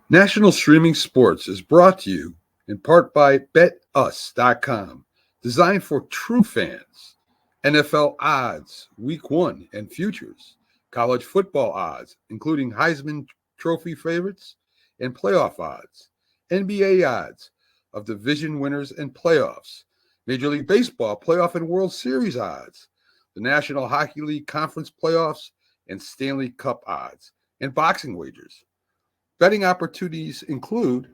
National Streaming Sports is brought to you in part by BetUs.com, designed for true fans. NFL odds, Week 1 and futures, college football odds, including Heisman Trophy favorites and playoff odds, NBA odds of division winners and playoffs, Major League Baseball playoff and World Series odds, the National Hockey League Conference playoffs and Stanley Cup odds, and boxing wagers. Betting opportunities include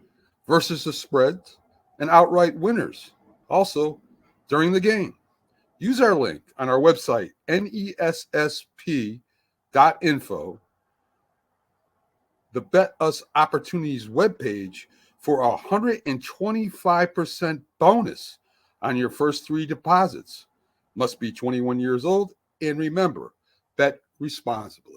versus the spreads and outright winners, also during the game. Use our link on our website, nessp.info, the Bet Us Opportunities webpage, for a 125% bonus on your first 3 deposits. Must be 21 years old, and remember, bet responsibly.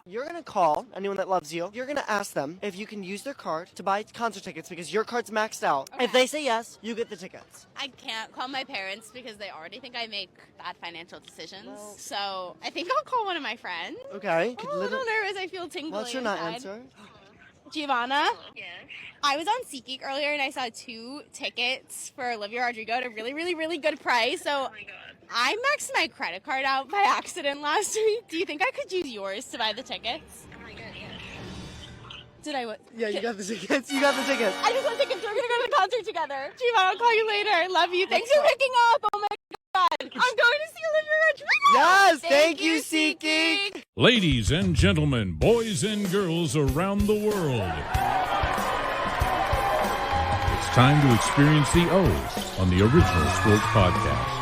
You're going to call anyone that loves you. You're going to ask them if you can use their card to buy concert tickets because your card's maxed out. Okay. If they say yes, you get the tickets. I can't call my parents because they already think I make bad financial decisions. Well, so I think I'll call one of my friends. Okay. I'm a little nervous. I feel tingly. What's your not answer? Giovanna? Yes. I was on SeatGeek earlier and I saw 2 tickets for Olivia Rodrigo at a really, really, really good price. So Oh my god. I maxed my credit card out by accident last week. Do you think I could use yours to buy the tickets? Oh my god, yes. Did I what? Yeah, you got the tickets. You got the tickets. I just want tickets. We're gonna go to the concert together. Giovanna, I'll call you later. Love you. Thanks for picking up. Oh my god. I'm going to see Olivia Rodrigo. Yes, thank you, SeatGeek. Ladies and gentlemen, boys and girls around the world, it's time to experience the O's on the Original Sports Podcast.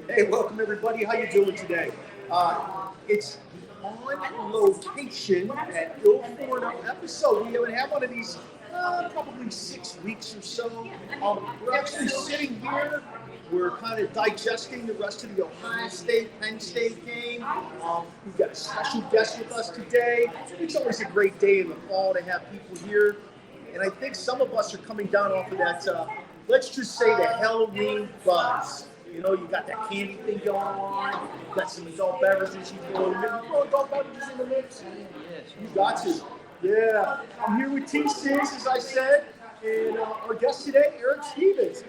Hey, welcome everybody. How you doing today? It's on location at Il Forno episode. We haven't had one of these probably 6 weeks or so. We're actually sitting here. We're kind of digesting the rest of the Ohio State, Penn State game. We've got a special guest with us today. It's always a great day in the fall to have people here. And I think some of us are coming down off of that, let's just say the Halloween buzz. You know, you got that candy thing going on. You got some adult beverages. You throw adult beverages in the mix. You got to. Yeah. I'm here with T-Sis, as I said, and our guest today, Eric Stevens.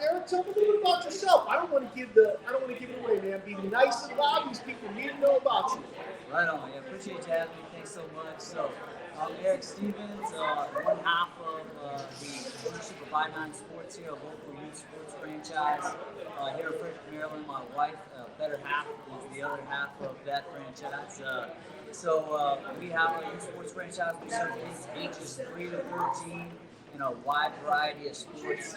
Eric, tell me a little bit about yourself. I don't want to give it away, man. Be nice and loud. These people need to know about you. Right on. I appreciate you having me. Thanks so much. So, I'm Eric Stevens, one half of the ownership of I9 Sports here, a local youth sports franchise here in Frederick, Maryland. My wife, better half, is the other half of that franchise. So we have a youth sports franchise. We serve kids ages 3 to 13 in a wide variety of sports: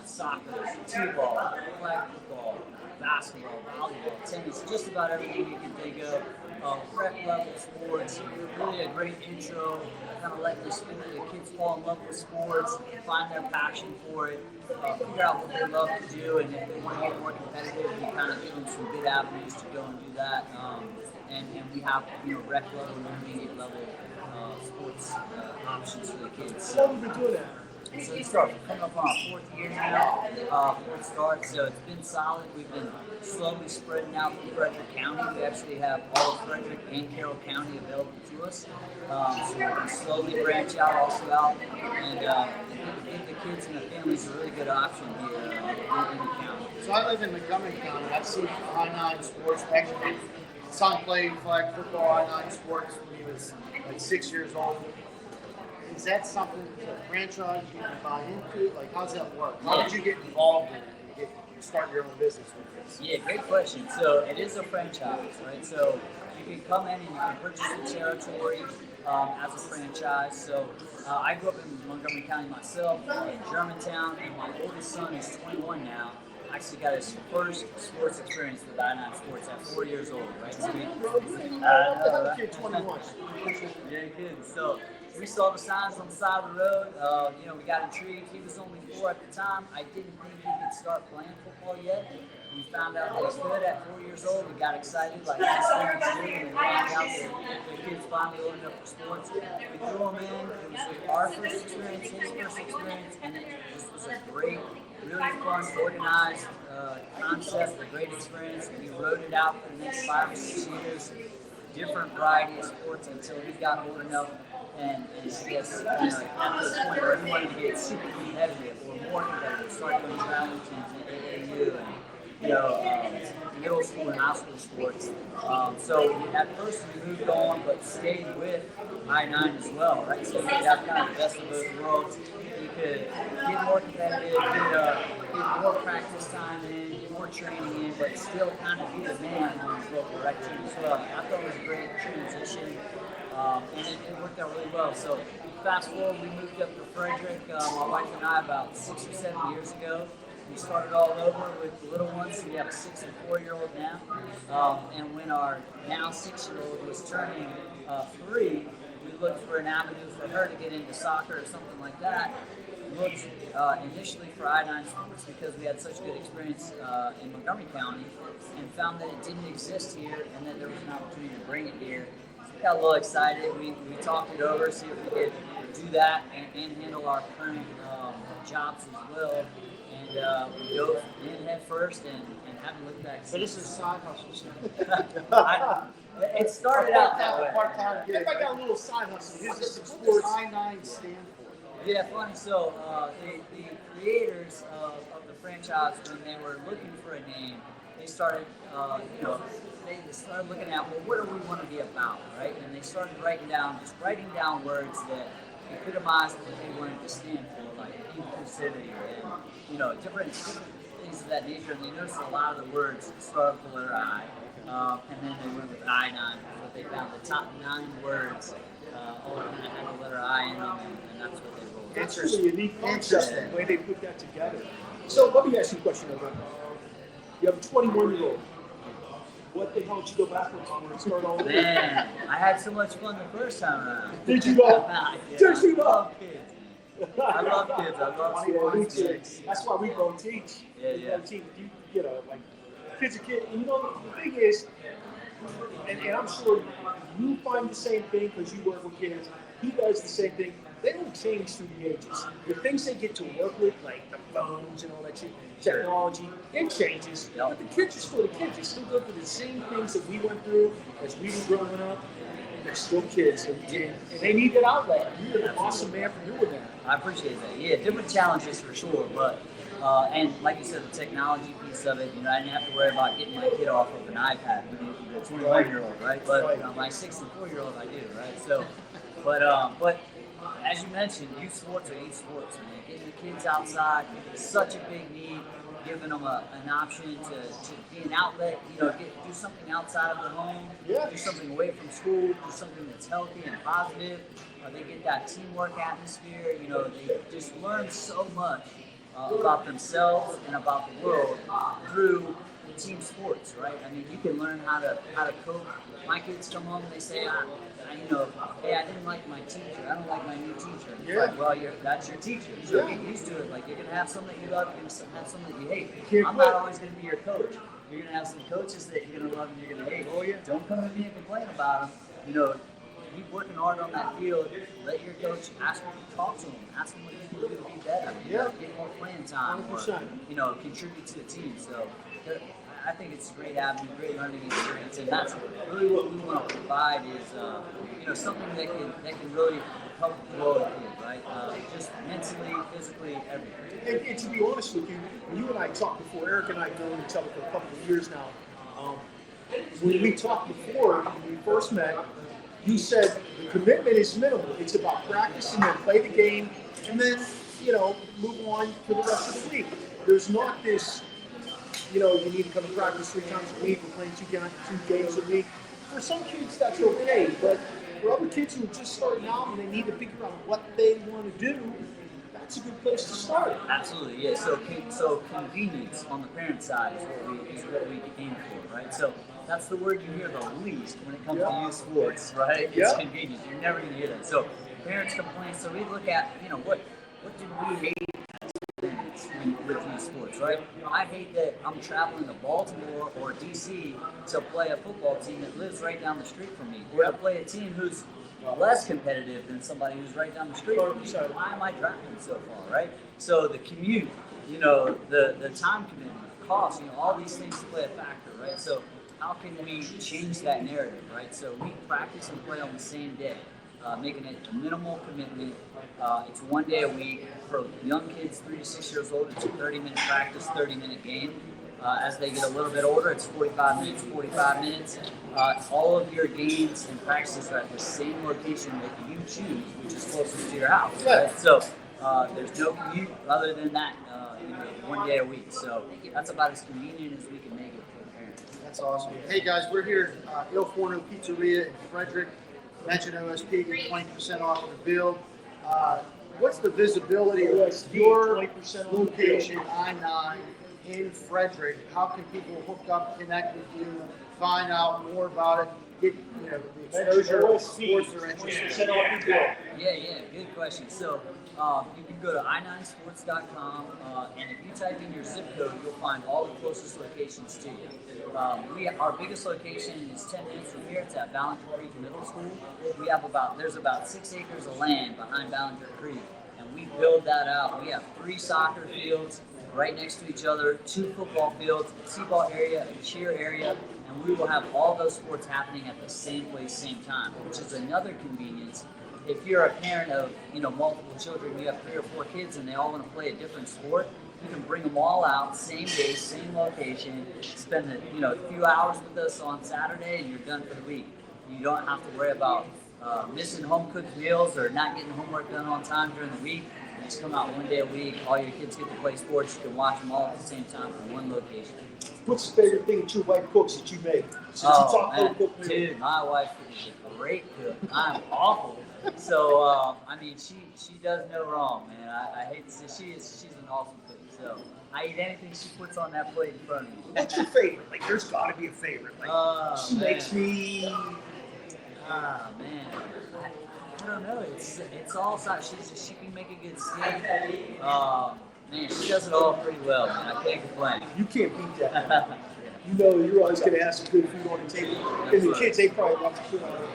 soccer, t-ball, flag football, basketball, volleyball, tennis, just about everything you can think of. Rec level sports, really a great intro, kind of letting the kids fall in love with sports, find their passion for it, figure out what they love to do, and if they want to get more competitive, we kind of give them some good avenues to go and do that. And we have, rec level and intermediate level sports options for the kids. How long have you been doing that? So we started coming up on our 4th year now, 4th start, so it's been solid. We've been slowly spreading out through Frederick County. We actually have all of Frederick and Carroll County available to us. So we can slowly branch out, also out, and give the kids and the families a really good option here in the county. So I live in Montgomery County. I've seen I9 Sports. Actually, son played flag football I9 Sports when he was like 6 years old. Is that something that a franchise you can buy into? Like, how's that work? How did you get involved in it and start your own business with this? Yeah, great question. So it is a franchise, right? So you can come in and you can purchase the territory as a franchise. So I grew up in Montgomery County myself, in Germantown, and my oldest son is 21 now. Actually got his first sports experience with I9 Sports at 4 years old, right? So You're 21. yeah, good. So we saw the signs on the side of the road. We got intrigued. He was only 4 at the time. I didn't think he could start playing football yet. We found out that he could at 4 years old. We got excited, like this thing to do, and we found out that the kids finally old enough for sports. We threw him in. It was our first experience, his first experience, and it just was a great, really fun, organized concept, a great experience. We wrote it out for the next 5 or 6 years, different variety of sports until he got old enough and I guess at the point where he wanted to get super competitive or more competitive, start doing travel teams in AAU and middle school and high school sports. So at first we moved on, but stayed with I-9 as well, right? So we have kind of the best of both worlds. You could get more competitive, get more practice time in, get more training in, but still kind of be the man on his local rec team as well. I thought it was a great transition, and it worked out really well. So fast forward, we moved up to Frederick, my wife and I, about 6 or 7 years ago. We started all over with the little ones. We have a 6 and 4-year-old now. And when our now 6-year-old was turning 3, we looked for an avenue for her to get into soccer or something like that. Looked initially for I-9 sports because we had such good experience in Montgomery County and found that it didn't exist here and that there was an opportunity to bring it here. So we got a little excited. We talked it over, see if we could do that and handle our current jobs as well. And we dove in head first and haven't looked back. So this is a side hustle. It started out that way. Part-time. If I got a little side hustle, here's some What sports. does I-9 stand for? Yeah, funny. So the creators of the franchise, when they were looking for a name, they started, they started looking at, well, what do we want to be about, right? And they started writing down words that epitomized what they wanted to stand for, like inclusivity and different things of that nature. And they noticed a lot of the words start with the letter I, and then they went with I-9. What they found, the top 9 words all kind of had the letter I in them, and that's what they rolled. That's really a unique concept, the way they put that together. So let me ask you a question, Over. You have a 21-year-old. What the hell did you go backwards for and start all over? Man, I had so much fun the first time around. Did you go? I love kids. I love kids. I love sports. Yeah, that's why we go teach. Yeah, We yeah. go teach. Like kids are kids. And the thing is, and I'm sure you find the same thing because you work with kids. He does the same thing. They don't change through the ages. The things they get to work with, like the phones and all that shit, technology, it changes. Yep. But the kids are still the kids. They still go through the same things that we went through as we were growing up. They're still kids, and they need that outlet. You're an awesome man for doing that. I appreciate that. Yeah, different challenges for sure, but and like you said, the technology piece of it. I didn't have to worry about getting my kid off of an iPad. The 21-year-old, right? But my 6 and 4-year-old, I do, right? So, but as you mentioned, youth sports are youth sports, man. Getting the kids outside is such a big need. Giving them an option to be an outlet, do something outside of the home, Yeah. do something away from school, do something that's healthy and positive. They get that teamwork atmosphere. They just learn so much about themselves and about the world through team sports, right? I mean, you can learn how to cope. My kids come home and they say, hey, I didn't like my teacher. I don't like my new teacher. And it's like, well, that's your teacher. So get used to it. Like, you're going to have some that you love, you're going to have some that you hate. I'm not always going to be your coach. You're going to have some coaches that you're going to love and you're going to hate. Oh, yeah. Don't come to me and complain about them. Keep working hard on that field. Let your coach ask him to talk to him. Ask him what you can do to be better. Get more playing time. 100%. Or, contribute to the team. So I think it's a great avenue, great learning experience, and that's really what we want to provide is something that can really help grow a kid, right? Just mentally, physically, everything. And to be honest with you, when you and I talked before, Eric and I have known each other for a couple of years now. When we talked before, when we first met, you said the commitment is minimal. It's about practice and then play the game and then, move on to the rest of the week. There's not this, you need to come to practice 3 times a week. We're playing 2 games a week. For some kids, that's okay. But for other kids who are just starting out and they need to figure out what they want to do, that's a good place to start. Absolutely, yeah. So convenience on the parent side is what we aim for, right? So that's the word you hear the least when it comes to youth sports, right? It's convenience. You're never going to hear that. So parents complain. So we look at, what did we hate with youth sports, right? I hate that I'm traveling to Baltimore or DC to play a football team that lives right down the street from me, or to play a team who's less competitive than somebody who's right down the street from me. Why am I traveling so far, right? So the commute, the time commitment, cost, all these things play a factor, right? So how can we change that narrative, right? So we practice and play on the same day, making it a minimal commitment. It's 1 day a week for young kids, 3 to 6 years old. It's a 30-minute practice, 30-minute game. As they get a little bit older, it's 45 minutes, 45 minutes. All of your games and practices are at the same location that you choose, which is closest to your house, right? So there's no commute other than that, 1 day a week. So that's about as convenient as we can make it for the parents. That's awesome. Hey guys, we're here at Il Forno Pizzeria in Frederick. Mention OSP, get 20% off of the bill. What's the visibility of your location, I-9, in Frederick? How can people hook up, connect with you, find out more about it, get the exposure of sports they're interested in? Yeah, good question. So you can go to i9sports.com, and if you type in your zip code, you'll find all the closest locations to you. Our biggest location is 10 minutes from here. It's at Ballinger Creek Middle School. There's about 6 acres of land behind Ballinger Creek, and we build that out. We have 3 soccer fields right next to each other, 2 football fields, a t-ball area, a cheer area, and we will have all those sports happening at the same place, same time, which is another convenience. If you're a parent of multiple children, you have 3 or 4 kids, and they all want to play a different sport, you can bring them all out, same day, same location, spend a few hours with us on Saturday, and you're done for the week. You don't have to worry about missing home-cooked meals or not getting homework done on time during the week. You just come out 1 day a week, all your kids get to play sports, you can watch them all at the same time from one location. What's the favorite thing that your wife cooks that you make? Dude, my wife is a great cook. I'm awful. So, she does no wrong, man. I hate to say she's an awesome cook. So, I eat anything she puts on that plate in front of me. What's your favorite? Like, there's got to be a favorite. Like, she makes me. Ah, man. I don't know. It's all sides. She can make a good steak. Man, she does it all pretty well, man. I can't complain. You can't beat that. You're always going to have some good food on the table. And the kids, they probably want to put on it.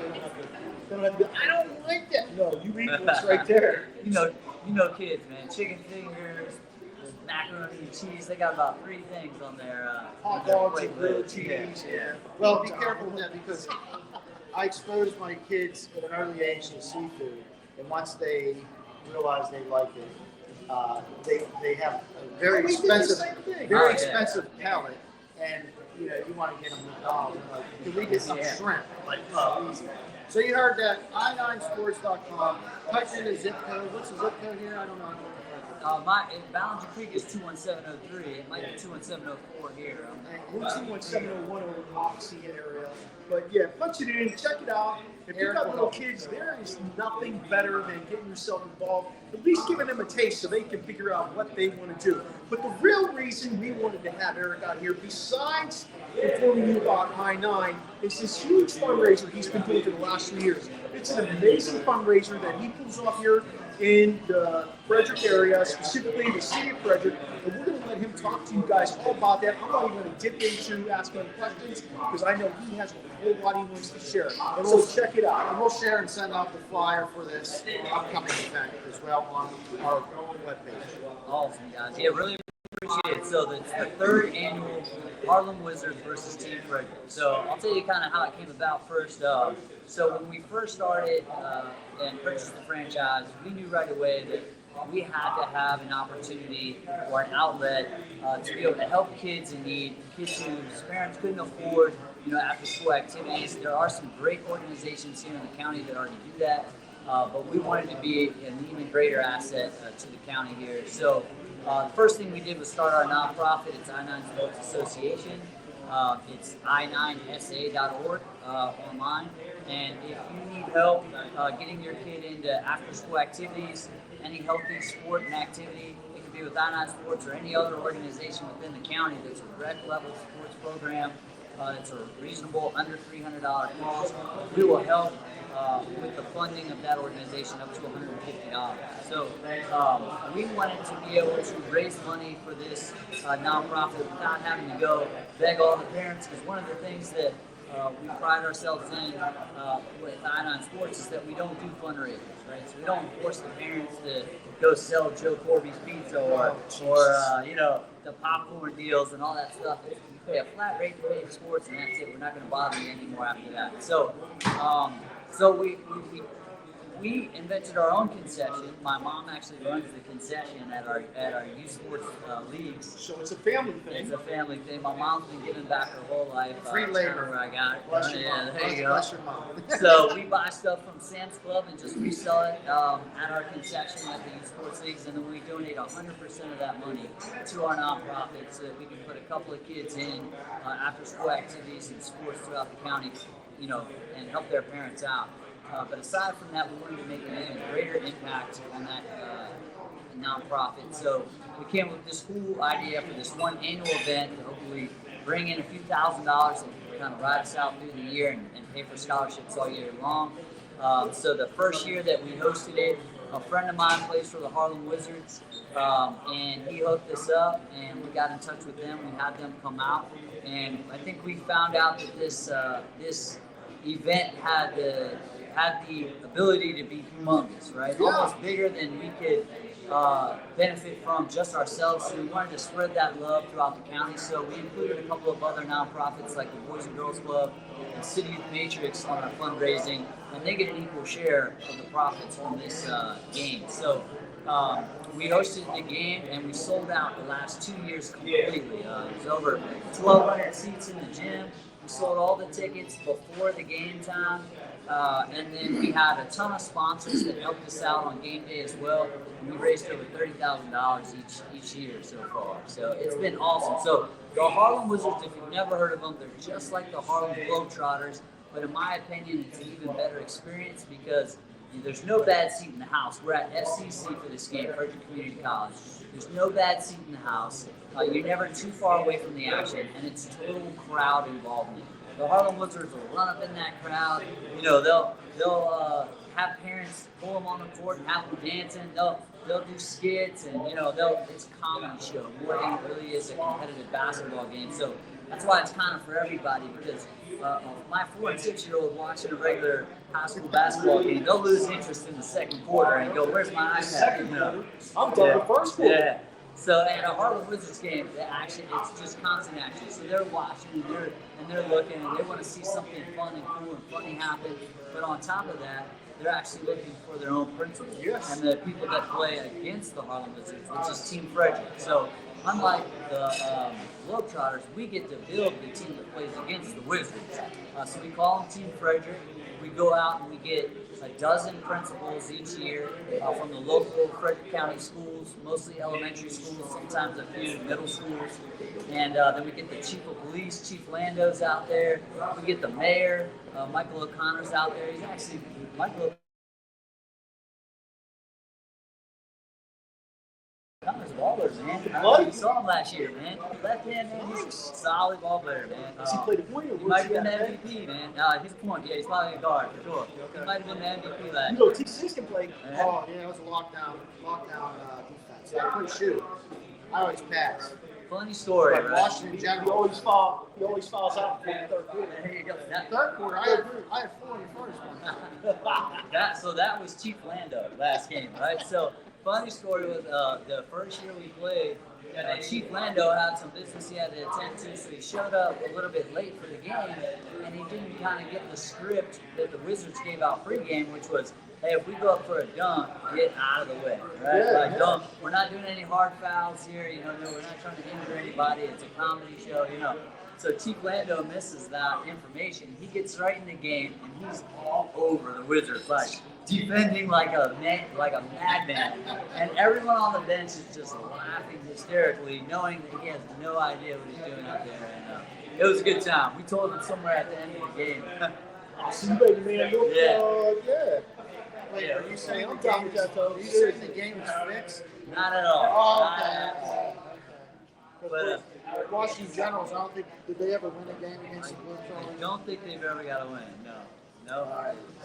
They don't have to go, I don't like that. No, you eat what's right there. You know kids, man. Chicken fingers, macaroni and cheese. They got about 3 things on their hot dogs and grilled cheese. Yeah. Well, be careful with that because I exposed my kids at an early age to seafood, and once they realize they like it, they have a very expensive palate, and you want to get them McDonald's. Like, can we get some shrimp? Like, easy. So you heard that, i9sports.com. Type in the zip code. What's the zip code here? I don't know. Ballinger Creek is 21703. It might be 21704 here. We're 21701 over the Oxy area. But yeah, punch it in, check it out. If you've got little kids, there is nothing better than getting yourself involved, at least giving them a taste so they can figure out what they want to do. But the real reason we wanted to have Eric out here, besides informing you about I-9, is this huge fundraiser he's been doing for the last 3 years. It's an amazing fundraiser that he pulls off here in the Frederick area, specifically the city of Frederick, and we're going to let him talk to you guys all about that. I'm not even going to dip into asking him questions because I know he has a whole lot he wants to share. And so check it out. And we'll share and send out the flyer for this upcoming event as well on our webpage. Awesome, guys. Yeah, really appreciate it. So it's the 3rd annual Harlem Wizards versus Team Frederick. So I'll tell you kind of how it came about first. So when we first started and purchased the franchise, we knew right away that we had to have an opportunity or an outlet to be able to help kids in need, kids whose parents couldn't afford, after school activities. There are some great organizations here in the county that already do that, but we wanted to be an even greater asset to the county here. So the first thing we did was start our nonprofit. It's I-9 Sports Association. It's i9sa.org online. And if you need help getting your kid into after-school activities, any healthy sport and activity, it could be with I-9 Sports or any other organization within the county that's a rec-level sports program. It's a reasonable, under $300 cost. We will help with the funding of that organization up to $150. So we wanted to be able to raise money for this nonprofit without having to go beg all the parents, because one of the things that we pride ourselves in with I-9 Sports is that we don't do fundraisers, right? So we don't force the parents to go sell Joe Corby's pizza or the popcorn deals and all that stuff. You pay a flat rate to pay for sports, and that's it. We're not going to bother you anymore after that. So we invented our own concession. My mom actually runs the concession at our youth sports leagues. So it's a family thing. It's a family thing. My mom's been giving back her whole life. Free labor. Where I got it. Bless your Yeah, mom. there you go. Bless your mom. So we buy stuff from Sam's Club and just resell it at our concession at the youth sports leagues, and then we donate 100% of that money to our nonprofit so that we can put a couple of kids in after-school activities and sports throughout the county, and help their parents out. But aside from that, we wanted to make an even greater impact on that nonprofit. So we came up with this cool idea for this one annual event to hopefully bring in a few $1,000s and kind of ride us out through the year and pay for scholarships all year long. So the first year that we hosted it, a friend of mine plays for the Harlem Wizards, and he hooked us up, and we got in touch with them. We had them come out, and I think we found out that this event had the ability to be humongous, right? Yeah. Almost bigger than we could benefit from just ourselves. So we wanted to spread that love throughout the county. So we included a couple of other nonprofits like the Boys and Girls Club and City Youth Matrix on our fundraising, and they get an equal share of the profits from this game. So we hosted the game, and we sold out the last 2 years completely. It was over 1,200 seats in the gym. We sold all the tickets before the game time. And then we had a ton of sponsors that helped us out on game day as well. And we raised over $30,000 each year so far. So it's been awesome. So the Harlem Wizards, if you've never heard of them, they're just like the Harlem Globetrotters. But in my opinion, it's an even better experience because there's no bad seat in the house. We're at FCC for this game, Frederick Community College. There's no bad seat in the house. You're never too far away from the action, and it's total crowd involvement. The Harlem Wizards will run up in that crowd. They'll have parents pull them on the court and have them dancing. They'll do skits, and it's a comedy show more than it really is a competitive basketball game. So that's why it's kind of for everybody, because my 4 and 6-year-old watching a regular high school basketball game, they'll lose interest in the second quarter and go, "Where's my iPad?" I'm done the first quarter. Yeah. So at a Harlem Wizards game, it's just constant action. So they're watching and they're looking and they want to see something fun and cool and funny happen. But on top of that, they're actually looking for their own principles. Yes. And the people that play against the Harlem Wizards, which is Team Frederick. So unlike the Globetrotters, we get to build the team that plays against the Wizards. So we call them Team Frederick. We go out and we get a dozen principals each year from the local Frederick County schools, mostly elementary schools, sometimes a few middle schools. And then we get the chief of police, Chief Lando's out there. We get the mayor, Michael O'Connor's out there. Michael O'Connor's a baller, man. You saw him last year, man. Left hand, man. He's a solid ball player, man. Does he play the point or He might have been the MVP, man. He's a point. Yeah, he's probably a guard for sure. He might have been the MVP last year. T6 can play. Yeah. Oh, yeah, it was a lockdown defense. Yeah, I couldn't shoot. I always pass. Funny story, But right? Washington He General. always fouls out before the third quarter. There you go. Third quarter, I had 4 in the first one. So that was Chief Lando last game, right? So funny story was the first year we played, Chief Lando had some business he had to attend to, so he showed up a little bit late for the game, and he didn't kind of get the script that the Wizards gave out pregame, which was, hey, if we go up for a dunk, get out of the way, right? Don't, we're not doing any hard fouls here, no, we're not trying to injure anybody. It's a comedy show, So Chief Lando misses that information. He gets right in the game, and he's all over the Wizards, like defending like a madman. And everyone on the bench is just laughing hysterically, knowing that he has no idea what he's doing out there. And it was a good time. We told him somewhere at the end of the game. Awesome, baby, man. Yeah. Wait, are you saying I'm the down game with is, that, though. are you saying the game is fixed? Not at all. Oh, Not okay. at all. But Washington Generals, I don't think, did they ever win a game against the I Blue don't think they've ever got a win. No.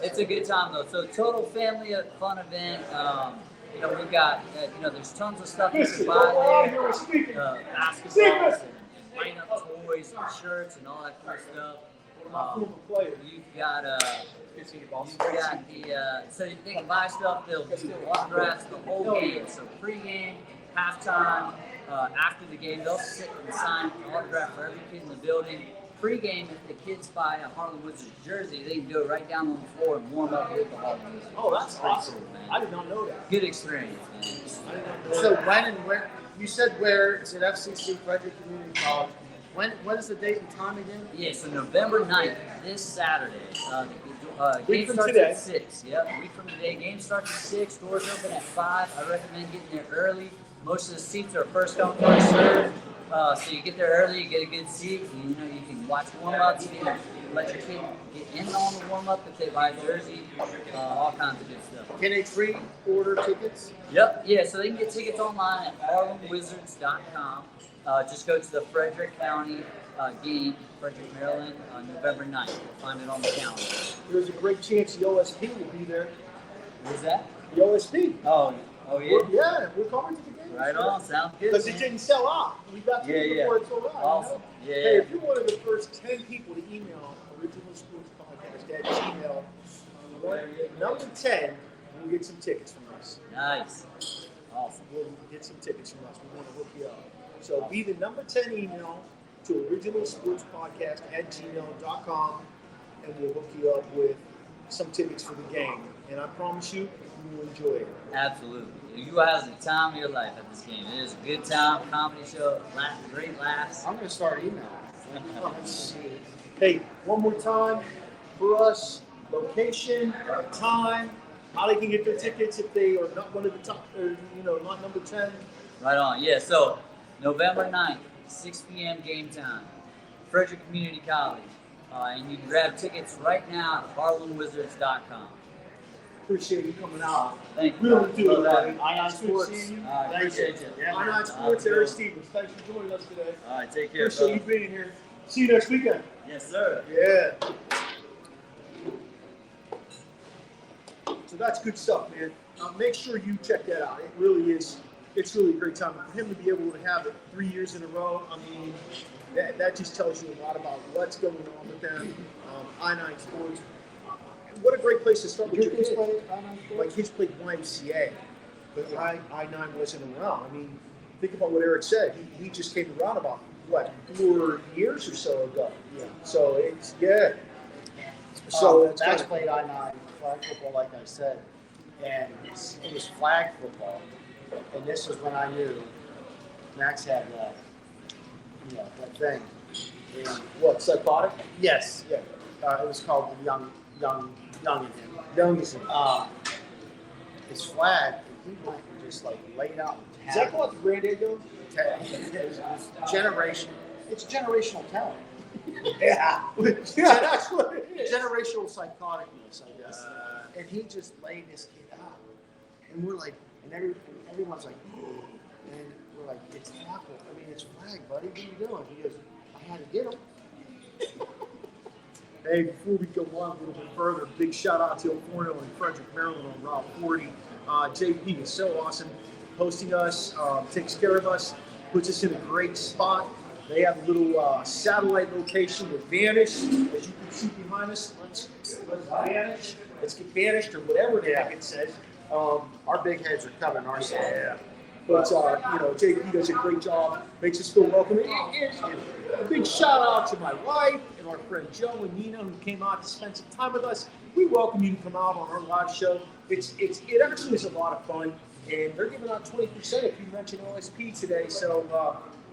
It's a good time though. So total family fun event. We've got there's tons of stuff you can buy there. Basketballs and line-up toys and shirts and all that cool stuff. You've got so they can buy stuff. They'll do autographs the whole game. So pregame, halftime, after the game, they'll sit and sign an autograph for every kid in the building. Pregame, if the kids buy a Harlem Wizards jersey, they can go right down on the floor and warm up with the Harlem Wizards. Oh, that's awesome, man. I did not know that. Good experience, man. So when and where? You said where? It's at FCC Frederick Community College. When is the date and time again? Yeah, so November 9th, this Saturday. Game from starts today. at 6. Yep, a week from today. Game starts at 6. Doors open at 5. I recommend getting there early. Most of the seats are first come, first served. So you get there early, you get a good seat. And, you can watch warm-ups. You can let your kid get in on the warm-up if they buy a jersey. All kinds of good stuff. Can they pre-order tickets? Yep, yeah, so they can get tickets online at harlemwizards.com. Just go to the Frederick County game, Frederick, Maryland, November 9th. You'll find it on the calendar. There's a great chance the OSP will be there. Who's that? The OSP. Oh yeah. We're coming to the game. Right on, sounds good. Because it didn't sell out. We got to it before it sold out. Awesome. You know? Hey, if you're one of the first 10 people to email Original Sports Podcast at Gmail, number 10, we'll get some tickets from us. Nice. Awesome. We'll get some tickets from us. We want to hook you up. So be the number 10 email to originalsportspodcast at gmail.com, and we'll hook you up with some tickets for the game. And I promise you will enjoy it. Absolutely. You guys have the time of your life at this game. It is a good time, comedy show, great laughs. I'm going to start emailing. Hey, one more time for us, location, time, how they can get their tickets if they are not one of the top, or not number 10. Right on. Yeah, so November 9th, 6 p.m. game time, Frederick Community College. And you can grab tickets right now at harlemwizards.com. Appreciate you coming out. Thank you. Really do, buddy. Ion Sports. Appreciate you. Ion Sports, Eric Stevens. Thanks for joining us today. All right, take care. Appreciate you being here. See you next weekend. Yes, sir. Yeah. So that's good stuff, man. Make sure you check that out. It really is. It's really a great time. For him to be able to have it 3 years in a row, I mean, that just tells you a lot about what's going on with them. I9 Sports. What a great place to start with your kids. My kids played YMCA, but I9 wasn't around. I mean, think about what Eric said. He just came around about, 4 years or so ago. Yeah. So it's, yeah. So it's Max played I9 flag football, like I said, and it was flag football. And this was when I knew Max had that, that thing. And what, psychotic? yes, Yeah. it was called the Young in him. Young is His flag, he went and just laid out. Is that called the Granddad Goes? Generation. It's generational talent. Yeah. Yeah, that's what it is. Generational psychoticness, I guess. And he just laid this kid out. And we're like, and everyone's like, oh. And we're like, it's tackle. I mean, it's flag, buddy. What are you doing? He goes, I had to get him. Hey, before we go on a little bit further, big shout out to Forno and Frederick, Maryland on Route 40. JP is so awesome hosting us, takes care of us, puts us in a great spot. They have a little satellite location with Vanish, as you can see behind us. Let's vanish. Let's get vanished or whatever the heck it says. Our big heads are coming our side. Yeah. But, JP does a great job, makes us feel welcome. And a big shout out to my wife and our friend Joe and Nina who came out to spend some time with us. We welcome you to come out on our live show. It actually is a lot of fun. And they're giving out 20% if you mention OSP today. So,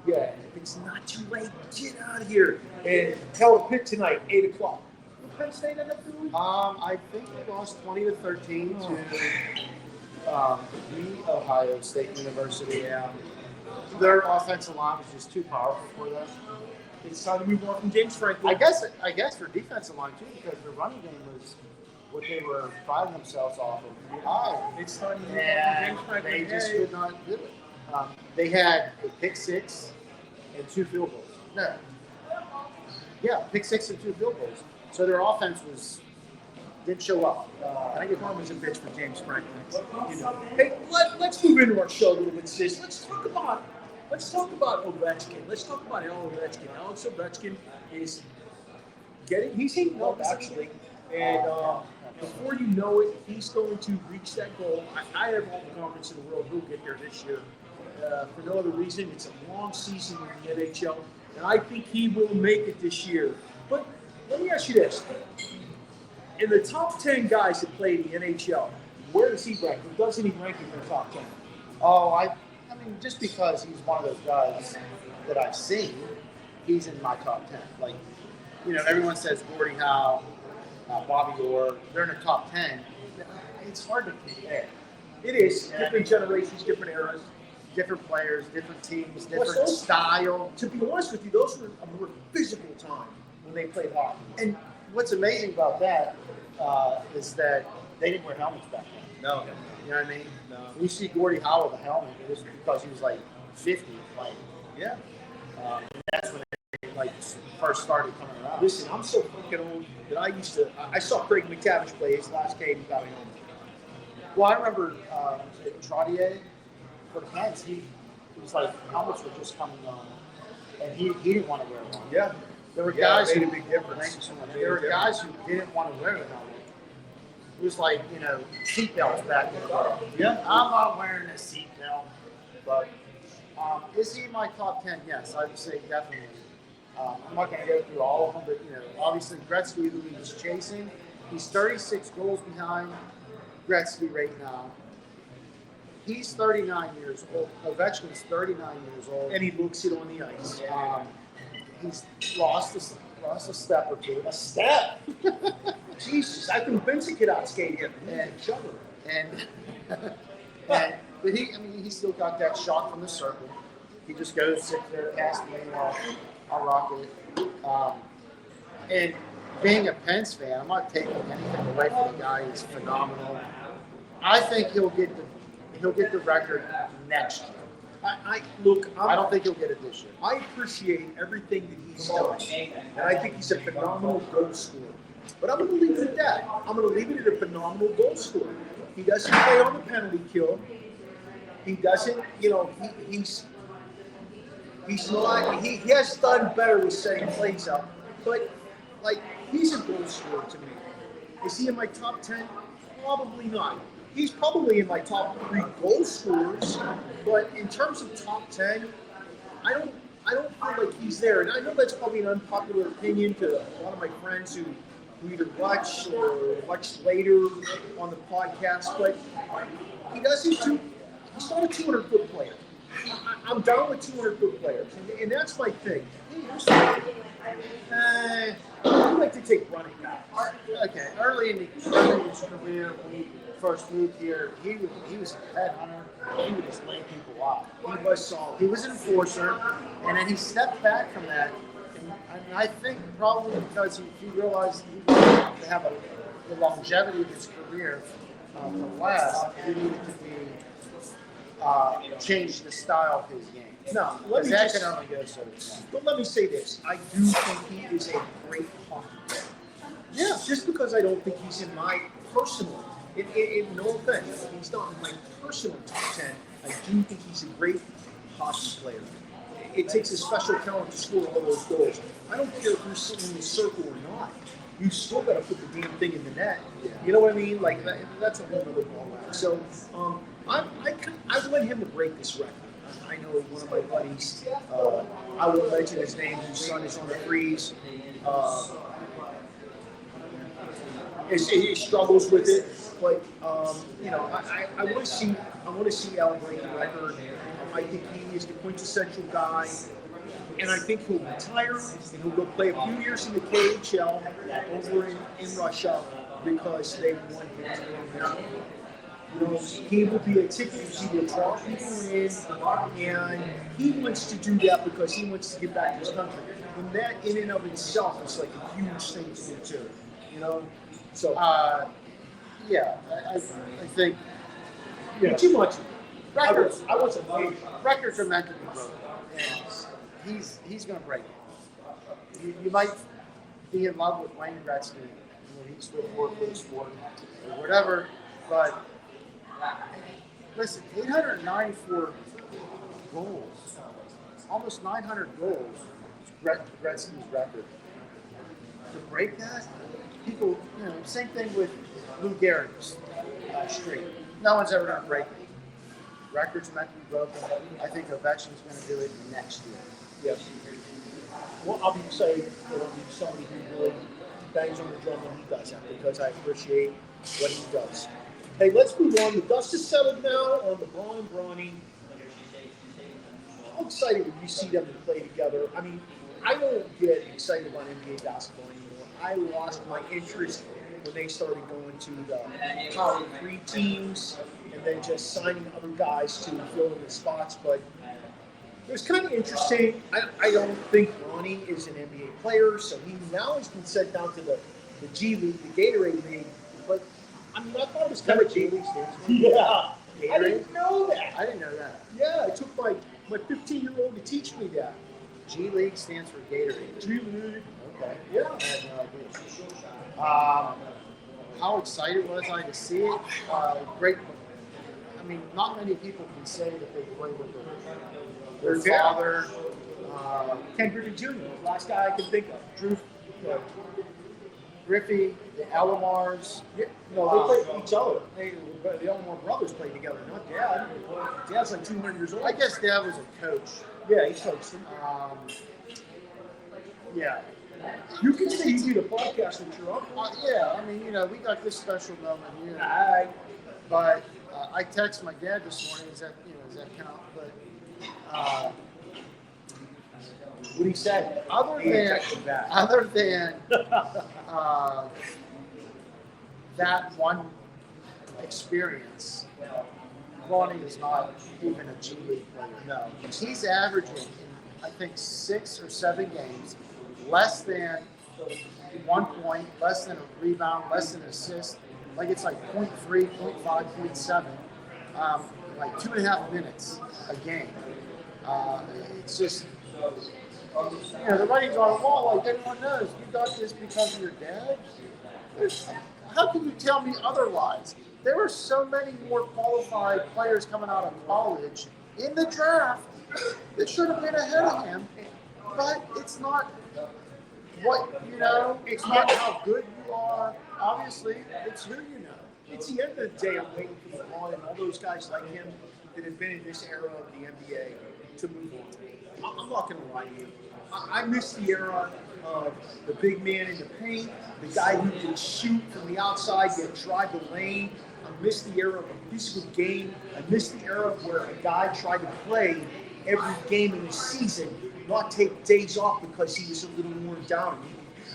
if it's not too late, get out of here. And tell the Pitt tonight, 8 o'clock. Will Penn State end up doing? I think they lost 20-13 to the Ohio State University. Their offensive line was just too powerful for them. It's time to move on from James Franklin. I guess their defensive line too, because their running game was what they were priding themselves off of. It's time to move on from And James Franklin. they just could not do it. They had a pick six and 2 field goals. No. Yeah, pick six and 2 field goals. So their offense didn't show up. I get home as a bitch for James Franklin. Hey, let's move into our show a little bit, sis. Let's talk about Ovechkin. Let's talk about Alex Ovechkin. Alex Ovechkin is He's heating up actually, and before you know it, he's going to reach that goal. I have all the confidence in the world he'll get there this year. For no other reason, it's a long season in the NHL, and I think he will make it this year. But let me ask you this: in the top 10 guys that play the NHL, where does he rank? Or doesn't he rank in the top 10? Oh, I mean, just because he's one of those guys that I've seen, he's in my top 10. Like, everyone says Gordie Howe, Bobby Orr, they're in the top 10. It's hard to compare. It is. Different generations, different eras. Different players, different teams, different style. To be honest with you, those were a more physical time when they played hockey. And what's amazing about that is that they didn't wear helmets back then. No. You know what I mean? No. When you see Gordie Howe with a helmet, it was because he was like 50. Like, yeah. And that's when they first started coming around. Listen, I'm so fucking old that I saw Craig McTavish play his last game without a helmet. Well, I remember Trottier for the Pens. He was like, helmets were just coming on, and he didn't want to wear one. Yeah. There were guys made who a big difference. There were guys who didn't want to wear the helmet. It was like, seatbelts back in the day. Yeah. I'm not wearing a seatbelt. But is he in my top 10? Yes, I would say definitely. I'm not going to go through all of them, but, obviously Gretzky, who he's chasing, he's 36 goals behind Gretzky right now. He's 39 years old. Ovechkin's 39 years old. And he looks it on the ice. He's lost a step or two. A step? Jesus, I think Vincent could outskate him. But he's still got that shot from the circle. He just goes, sits there, pass the game off. I'll rock it. And being a Pens fan, I'm not taking anything away from the guy. He's phenomenal. I think he'll get the record next year. I don't think he'll get it this year. I appreciate everything that he's done, and I think he's a phenomenal goal scorer. But I'm going to leave it at that. I'm going to leave it at a phenomenal goal scorer. He doesn't play on the penalty kill. He doesn't, he's not. He has done better with setting plays up, but he's a goal scorer to me. Is he in my top 10? Probably not. He's probably in my top 3 goal scorers, but in terms of top 10, I don't feel like he's there. And I know that's probably an unpopular opinion to a lot of my friends who either watch or watch later on the podcast, but he's not a 200-foot player. I'm down with 200-foot players, and that's my thing. I like to take running backs. Okay, early in his career, when he first moved here, he was a headhunter. He would just lay people off. He was solid. He was an enforcer, and then he stepped back from that. And I think probably because he realized he wanted to have the longevity of his career to last, he needed to change the style of his game. No, that can only go so far. But let me say this. I do think he is a great hockey player. Yeah, just because I don't think he's in my personal, no offense, he's not in my personal top 10, I do think he's a great hockey player. It takes a special talent to score all those goals. I don't care if you're sitting in the circle or not. You still got to put the damn thing in the net. You know what I mean? Like that's a whole other ballgame. So I want him to break this record. I know one of my buddies. I won't mention his name. Whose son is on the freeze. He struggles with it, but I want to see Al break the record. I think he is the quintessential guy. And I think he'll retire and he'll go play a few years in the KHL over in Russia because they want him to go there. He will be a ticket. He will draw people in, and he wants to do that because he wants to give back to his country. And that, in and of itself, is like a huge thing to do too. So I think too much records. I want some Records are meant to be broken, and he's going to break it. You might be in love with Wayne Gretzky, he's still working for the sport or whatever, but listen, 894 goals, almost 900 goals, is Gretzky's record. to break that, people, same thing with Lou Gehrig's streak. No one's ever going to break it. Record's meant to be broken. I think Ovechkin's going to do it next year. Yes. Well, I'll be excited that it'll be somebody who really bangs on the drum when he does that, because I appreciate what he does. Hey, let's move on. The dust is settled now on Lebron and Bronny. How excited when you see them play together? I mean, I don't get excited about NBA basketball anymore. I lost my interest when they started going to the Power 3 teams and then just signing other guys to fill in the spots. But it was kind of interesting. I don't think Ronnie is an NBA player, so he now has been sent down to the G League, the Gatorade League. But I mean, I thought it was kind of G League stands for? Yeah. Gatorade? I didn't know that. I didn't know that. Yeah, it took my 15-year-old to teach me that. G League stands for Gatorade. G League. Okay. Yeah. I had no idea. How excited was I to see it? Great. I mean, not many people can say that they play with their father. Ken Griffey Jr., the last guy I can think of. Drew. Griffey, the Elomars. Yeah, no, they played each other. The Elmore brothers played together, not Dad. Dad's like 200 years old. I guess Dad was a coach. Yeah, he coached him. Yeah. You can say you did a podcast with your uncle. Yeah, I mean, we got this special moment here. Aye. But I texted my dad this morning. Does that count? But What did he say? other than that one experience, Ronnie is not even a G League player. No. He's averaging, I think, 6 or 7 games, less than 1 point, less than a rebound, less than an assist. Like it's like 0.3, 0.5, 0.7, like 2.5 minutes a game. It's just, the writing's on the wall. Like everyone knows, you got this because of your dad. How can you tell me otherwise? There were so many more qualified players coming out of college in the draft that should have been ahead of him, but it's not it's not how good you are. Obviously, it's who you know. It's the end of the day, I'm waiting for LeBron and all those guys like him that have been in this era of the NBA to move on. I'm not going to lie to you. I miss the era of the big man in the paint, the guy who can shoot from the outside, yet drive the lane. I miss the era of a physical game. I miss the era where a guy tried to play every game in the season, not take days off because he was a little worn down.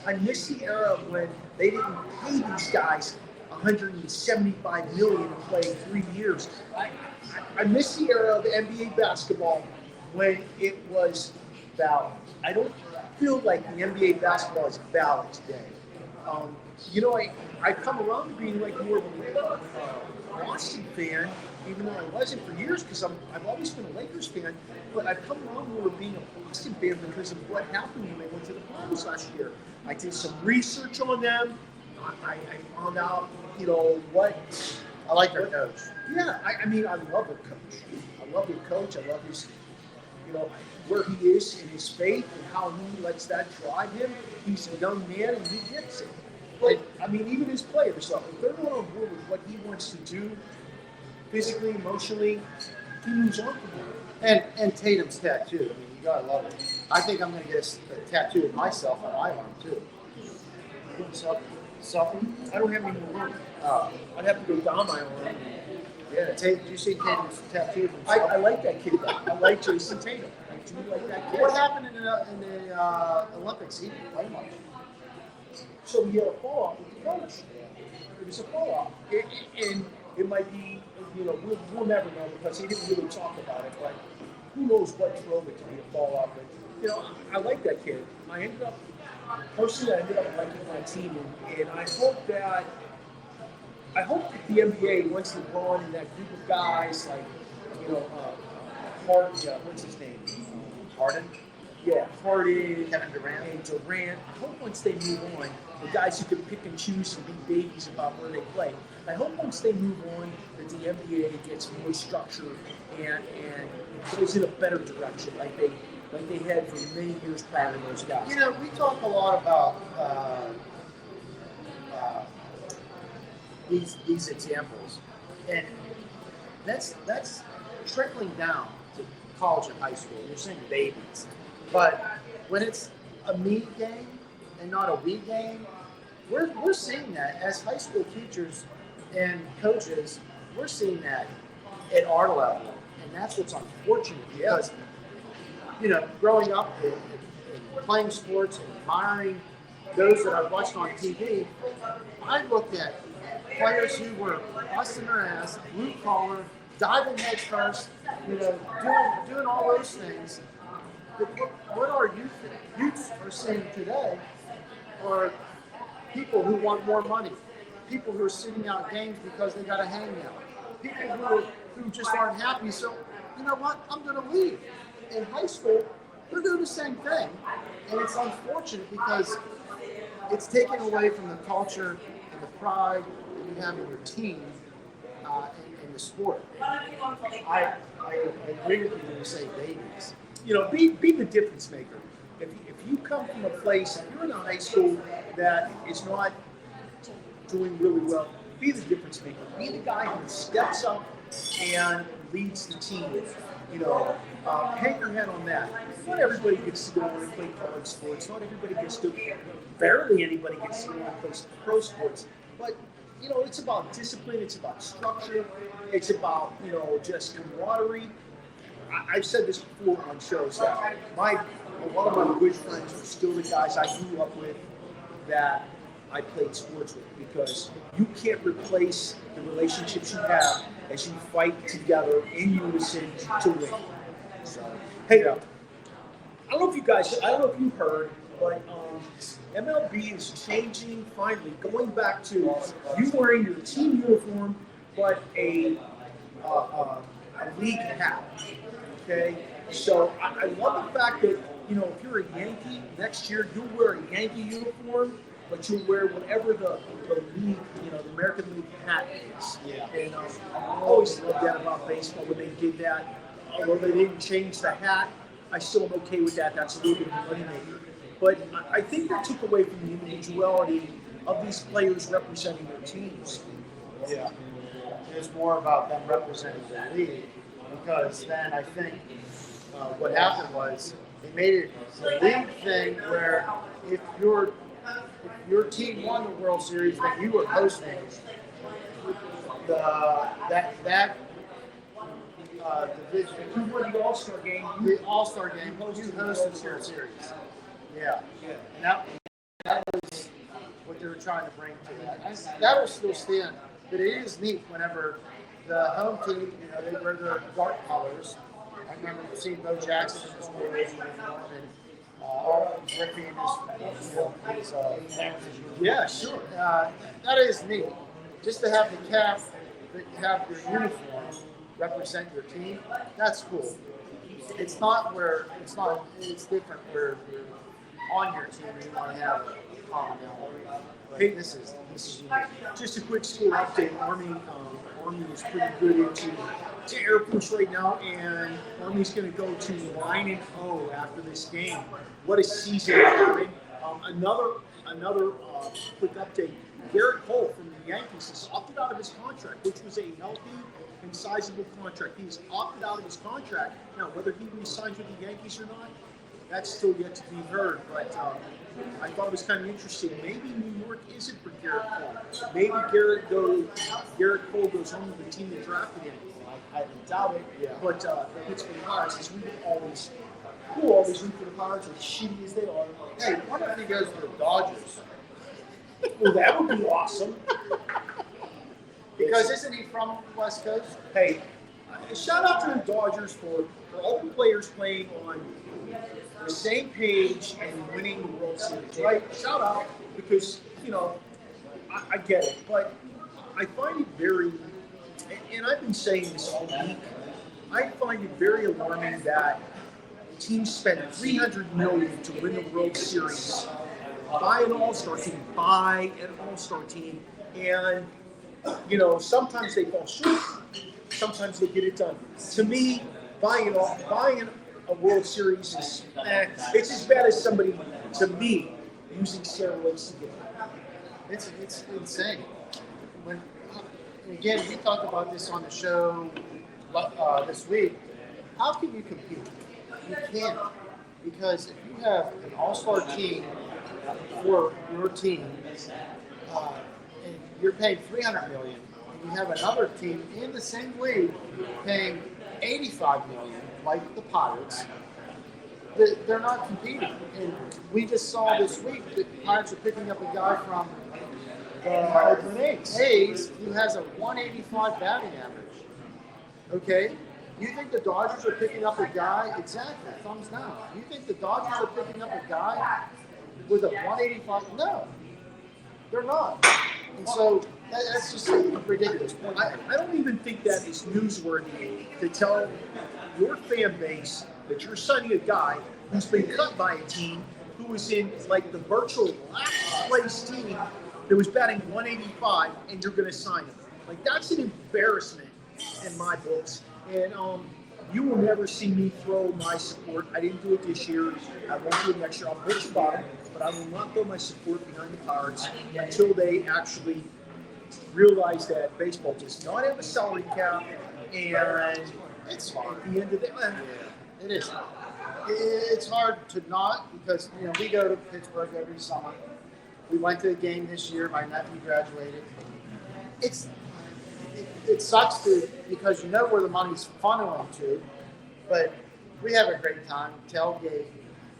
I miss the era when they didn't pay these guys $175 million to play 3 years. I miss the era of NBA basketball when it was valid. I don't feel like the NBA basketball is valid today. I come around to being like more of a Boston fan, even though I wasn't for years because I've always been a Lakers fan. But I've come around more of being a Boston fan because of what happened when they went to the finals last year. I did some research on them. I found out, what. I like their coach. Yeah, I mean, I love their coach. I love his, where he is in his faith and how he lets that drive him. He's a young man and he gets it. But, I mean, even his players, if they're not on board with what he wants to do, physically, emotionally, he moves on from there. And Tatum's tattoo. I mean, you gotta love it. I think I'm gonna get a tattoo of myself on my arm too. Selfie? I don't have any more room. I'd have to go down my arm. Yeah, did you see Tatum's tattoo of himself? I like that kid. I like Jason Tatum. I do like that kid. What happened in the Olympics? He didn't play much. So he had a fall off with the coach. It was a fall off. And it might be, we'll never know because he didn't really talk about it, but who knows what drove it to be a fall off. But, I like that kid. I ended up liking my team, and I hope that the NBA, once LeBron and that group of guys like, what's his name? Harden? Yeah, Harden, Kevin Durant. and Durant. I hope once they move on, the guys who can pick and choose and be babies about where they play. I hope once they move on that the NBA gets more structured and goes in a better direction, like they had for many years prior to those guys. We talk a lot about these examples, and that's trickling down to college and high school. You're seeing babies, but when it's a me game and not a we game, we're seeing that as high school teachers and coaches. We're seeing that at our level, and that's what's unfortunate because growing up and playing sports and admiring those that I've watched on TV, I looked at players who were busting their ass, blue collar, diving head first, doing all those things. But what our youths are seeing today are people who want more money, people who are sitting out games because they got to hang out, people who just aren't happy. So, you know what? I'm going to leave. In high school, they're doing the same thing, and it's unfortunate because it's taken away from the culture and the pride that you have in your team in the sport. I agree with you when you say babies. Be the difference maker. If you come from a place, if you're in a high school that is not doing really well, be the difference maker. Be the guy who steps up and leads the team. Hang your head on that. Not everybody gets to go and play college sports. Not everybody gets to. Barely anybody gets to go and play pro sports. But it's about discipline. It's about structure. It's about just camaraderie. I've said this before on shows that a lot of my good friends are still the guys I grew up with that I played sports with, because you can't replace the relationships you have as you fight together in unison to win. So, hey, I don't know if you heard, but MLB is changing finally, going back to you wearing your team uniform, but a league hat. Okay, so I love the fact that if you're a Yankee next year, you'll wear a Yankee uniform, but you'll wear whatever the league, the American League hat is. Yeah. And I always loved that about baseball when they did that. Although they didn't change the hat, I still am okay with that. That's a little bit of a moneymaker. But I think that took away from the individuality of these players representing their teams. Yeah, it's more about them representing the league, because then I think what happened was they made it a league thing where if your team won the World Series, then you were hosting that division. Who won the All-Star game? The All-Star game, you hosted the World Series. Yeah. And that was what they were trying to bring to that. And that will still stand. But it is neat whenever the home team, they wear their dark colors. I remember seeing Bo Jackson in his Warriors uniform, and Griffey in his yeah, sure. That is neat. Just to have the cap, have your uniform represent your team, that's cool. It's different where you're on your team and you want to have a commonality. But Hey, this is unique. Just a quick school update. Army is pretty good into Air Force right now, and Army's going to go to 9-0 after this game. What a season they're having. Another quick update. Garrett Cole from the Yankees has opted out of his contract, which was a healthy and sizable contract. He's opted out of his contract. Now, whether he re-signs with the Yankees or not, that's still yet to be heard. But I thought it was kind of interesting. Maybe New York isn't for Garrett Cole. Maybe Garrett Cole goes home with the team that drafted him. I doubt it. Yeah. But the Pittsburgh Pirates, as we always root for the Pirates, as shitty as they are. Hey, what if he goes to the Dodgers? Well, that would be awesome. Because isn't he from West Coast? Hey, shout out to the Dodgers for all the players playing on the same page and winning the World Series, right? Shout out, because, I get it, but I find it very, and I've been saying this all week, I find it very alarming that teams spend $300 million to win the World Series, buy an all-star team, and sometimes they fall short, sometimes they get it done. To me, buying a World Series is, it's as bad as somebody, to me, using steroids to get it. It's insane. When again, we talked about this on the show this week. How can you compete? You can't. Because if you have an all-star team for your team, and you're paying $300 million, and you have another team in the same league paying $85 million, like the Pirates, they're not competing. And we just saw this week that the Pirates are picking up a guy from Hayes, who has a 185 batting average. Okay? You think the Dodgers are picking up a guy? Exactly, thumbs down. You think the Dodgers are picking up a guy with a 185? No, they're not. And so that's just a ridiculous point. I don't even think that is newsworthy to tell your fan base that you're signing a guy who's been cut by a team who was in like the virtual last place team that was batting 185, and you're going to sign him. Like, that's an embarrassment in my books. And you will never see me throw my support. I didn't do it this year. I won't do it next year. I'll bitch about it, but I will not throw my support behind the Pirates until they actually realize that baseball does not have a salary cap, and It's hard. at the end of the day, It is. It's hard to not because we go to Pittsburgh every summer. We went to a game this year. My nephew graduated. It sucks because you know where the money's funneling to, but we have a great time. Tailgate,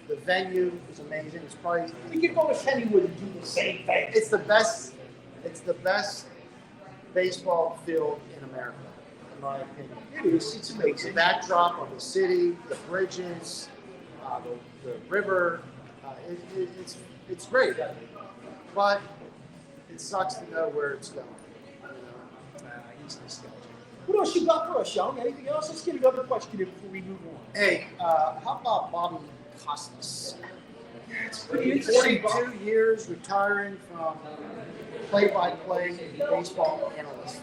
the venue is amazing. It's probably we could go to Kennywood and do the same thing. it's the best. It's the best baseball field in America, in my opinion. It is. It's The amazing. backdrop of the city, the bridges, the river. It's great, but it sucks to know where it's going. He's nostalgic. What else you got for us, Young? Anything else? Let's get another question before we move on. Hey, how about Bobby Costas? It's pretty interesting. 42 years retiring from play-by-play baseball analyst.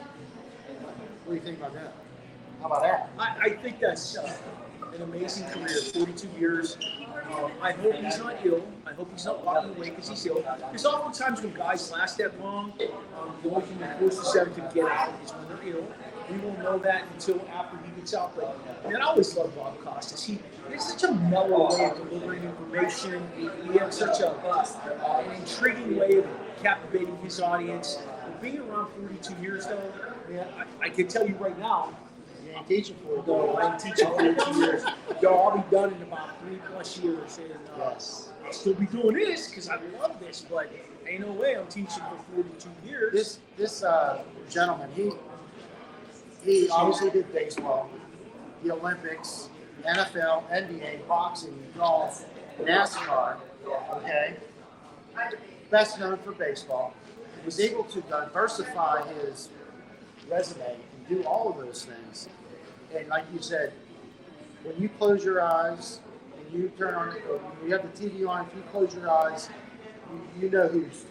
What do you think about that? How about that? I think that's an amazing career. 42 years. I hope he's not ill. I hope he's not walking away because he's ill. Because oftentimes when guys last that long, the only thing that forces them to get out is when they're ill. We won't know that until after he gets out. But man, I always love Bob Costas. He has such a mellow way of delivering information. He has such an intriguing way of captivating his audience. Being around 42 years though, man, I can tell you right now, You ain't teaching for it. no, I'm teaching 42 years. Yo, I'll be done in about 3+ years. And Yes. I'll still be doing this because I love this, but ain't no way I'm teaching for 42 years. This gentleman, he obviously did baseball, the Olympics, NFL, NBA, boxing, golf, NASCAR. Okay, best known for baseball. He was able to diversify his resume and do all of those things. And like you said, when you close your eyes and you turn on, when you have the TV on, if you close your eyes, you know who's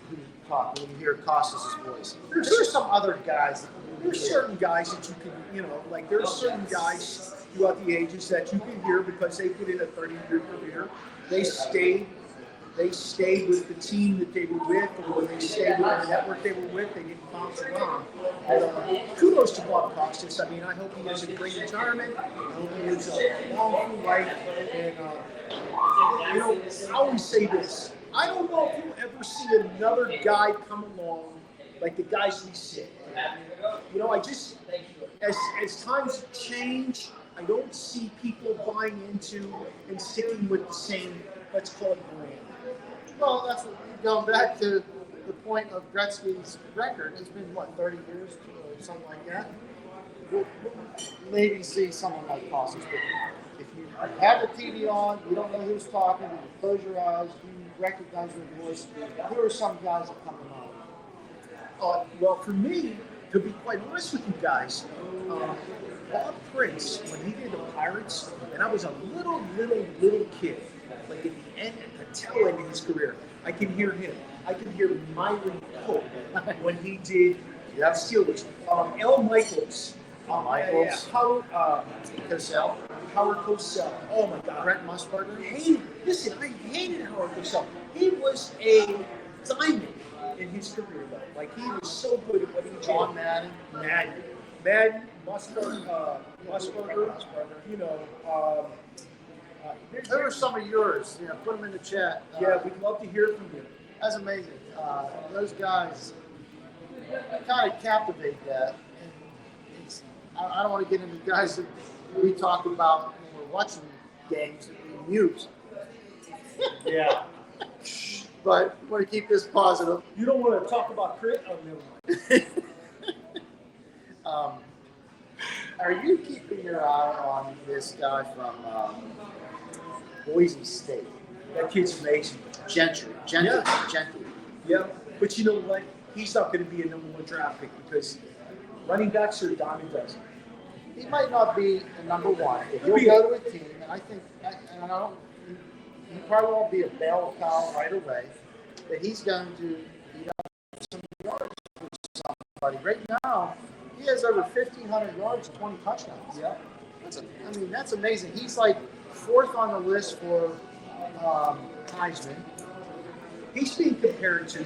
talking when you hear Costas' voice. There's some other guys that There's certain guys that you can, like there's certain guys throughout the ages that you can hear because they put in a 30-year career. They stayed with the team that they were with, or they stayed with the network they were with. They didn't bounce around. Kudos to Bob Costas. I mean, I hope he has a great retirement. I hope he has a long life. And I always say this. I don't know if you'll ever see another guy come along like the guys we see. I just, as times change, I don't see people buying into and sticking with the same, let's call it brand. Well, that's what, going back to the point of Gretzky's record. It's been, 30 years or something like that? We'll maybe see someone like Costas. But if you have the TV on, you don't know who's talking, you close your eyes, you recognize your voice, who are some guys that come to mind? Well, for me, to be quite honest with you guys, Bob Prince, when he did the Pirates, and I was a little kid, like at the end, at the tail end of his career, I can hear him. I can hear Myron Pope when he did the Steelers. L. Michaels. Howard Cosell. Oh my God. Brent Musburger. I hated Howard Cosell. He was a diamond. in his career, though. Like, he was so good at what he did. John Madden. Madden, Musburger, you know. Who are some of yours? You know, put them in the chat. Yeah, we'd love to hear from you. That's amazing. Those guys kind of captivate that. And I don't want to get into guys that we talk about when we're watching games that we mute. Yeah. But we want to keep this positive. You don't want to talk about crit? Oh, never mind. Are you keeping your eye on this guy from Boise State? That kid's amazing. Gentry. Yeah. But you know what? He's not going to be a number 1 draft pick because running backs are a dime a dozen. He might not be a number 1, but he'll go to a team, and I think, and I don't, he probably won't be a bell cow right away, but he's going to beat up some yards for somebody. Right now, he has over 1,500 yards, 20 touchdowns. Yeah. That's amazing. He's like 4th on the list for Heisman. He's being compared to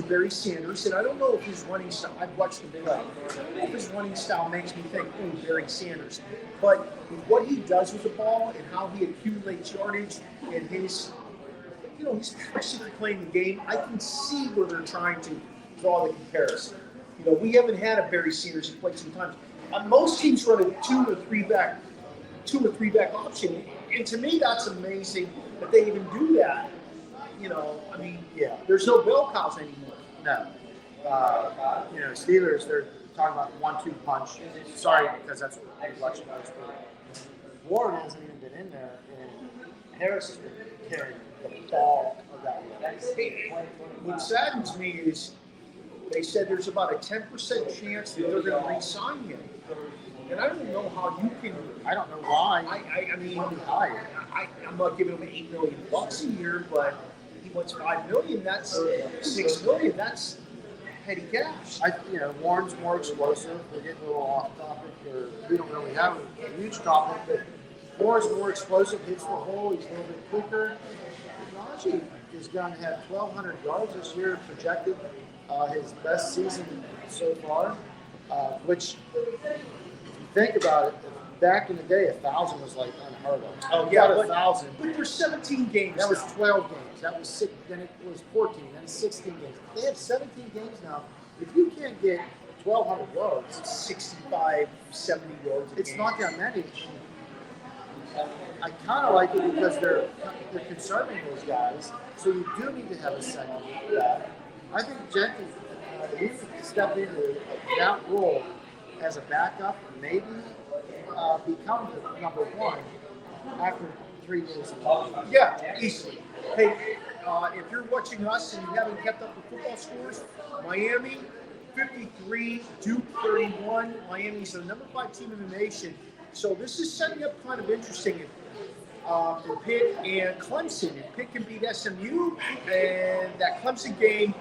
Barry Sanders, and I don't know if his running style, I've watched him play, if his running style makes me think, oh, Barry Sanders. But with what he does with the ball and how he accumulates yardage and his passion for playing the game, I can see where they're trying to draw the comparison. You know, we haven't had a Barry Sanders who played sometimes. Most teams run a 2 or 3 back option, and to me, that's amazing that they even do that. You know, I mean, yeah, there's no bell cows anymore. No. Steelers, they're talking about 1-2 punch. Sorry, because that's what the election was. Warren hasn't even been in there, and Harris has been carrying the ball of that one. What saddens me is they said there's about a 10% chance that they're going to re-sign him. And I don't know how you can. I don't know why. I mean, I'm not giving him $8 million a year, but he wants $5 million. That's $6 million. That's petty cash. Warren's more explosive. We're getting a little off topic, or we don't really have a huge topic, but Warren's more explosive, hits the hole, he's a little bit quicker. Najee is going to have 1,200 yards this year projected, his best season so far, which, if you think about it, back in the day, 1,000 was like unheard of. Oh, yeah, 1,000. But there's 17 games. That was now. 12 games. That was 6. Then it was 14. Then it's 16 games. They have 17 games now. If you can't get 1,200 yards, It's 65, 70 yards. it's not that many. I kind of like it because they're conserving those guys. So you do need to have a second back. I think Jenkins needs to step into that role as a backup, maybe become the number 1 after 3 years. Yeah, easily. Hey, if you're watching us and you haven't kept up the football scores, Miami 53, Duke 31. Miami's the number 5 team in the nation. So this is setting up kind of interesting for Pitt and Clemson. If Pitt can beat SMU, and that Clemson game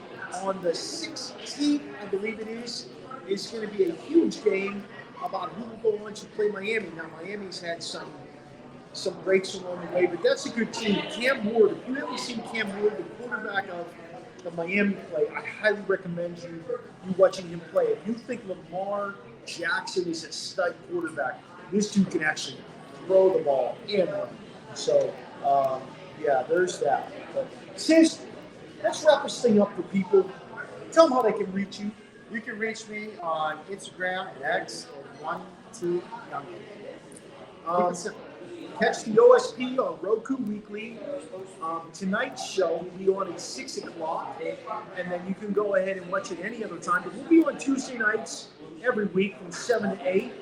on the 16th, I believe it is going to be a huge game about who will go on to play Miami. Now, Miami's had some breaks along the way, but that's a good team. Cam Ward, if you haven't seen Cam Ward, the quarterback of the Miami play, I highly recommend you watching him play. If you think Lamar Jackson is a stud quarterback, this dude can actually throw the ball and run. So, there's that. But sis, let's wrap this thing up for people. Tell them how they can reach you. You can reach me on Instagram and X at 12 Young. Catch the OSP on Roku Weekly. Tonight's show will be on at 6 o'clock, and then you can go ahead and watch it any other time. But we'll be on Tuesday nights every week from 7 to 8.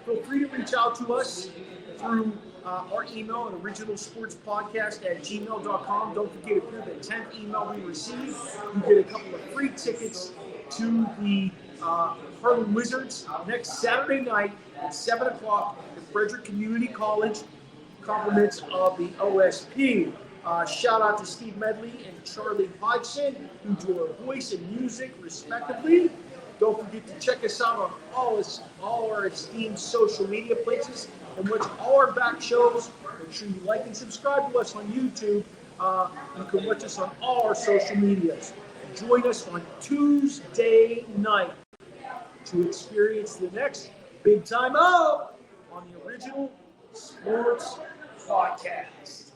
Feel free to reach out to us through our email at originalsportspodcast@gmail.com. Don't forget, if you're the 10th email we receive, you get a couple of free tickets to the Harlem Wizards next Saturday night at 7 o'clock at Frederick Community College. Compliments of the OSP. Shout out to Steve Medley and Charlie Hodgson, who do our voice and music respectively. Don't forget to check us out on all our esteemed social media places and watch all our back shows. Make sure you like and subscribe to us on YouTube. You can watch us on all our social medias. join us on Tuesday night to experience the next big time out on the Original Sports Podcast.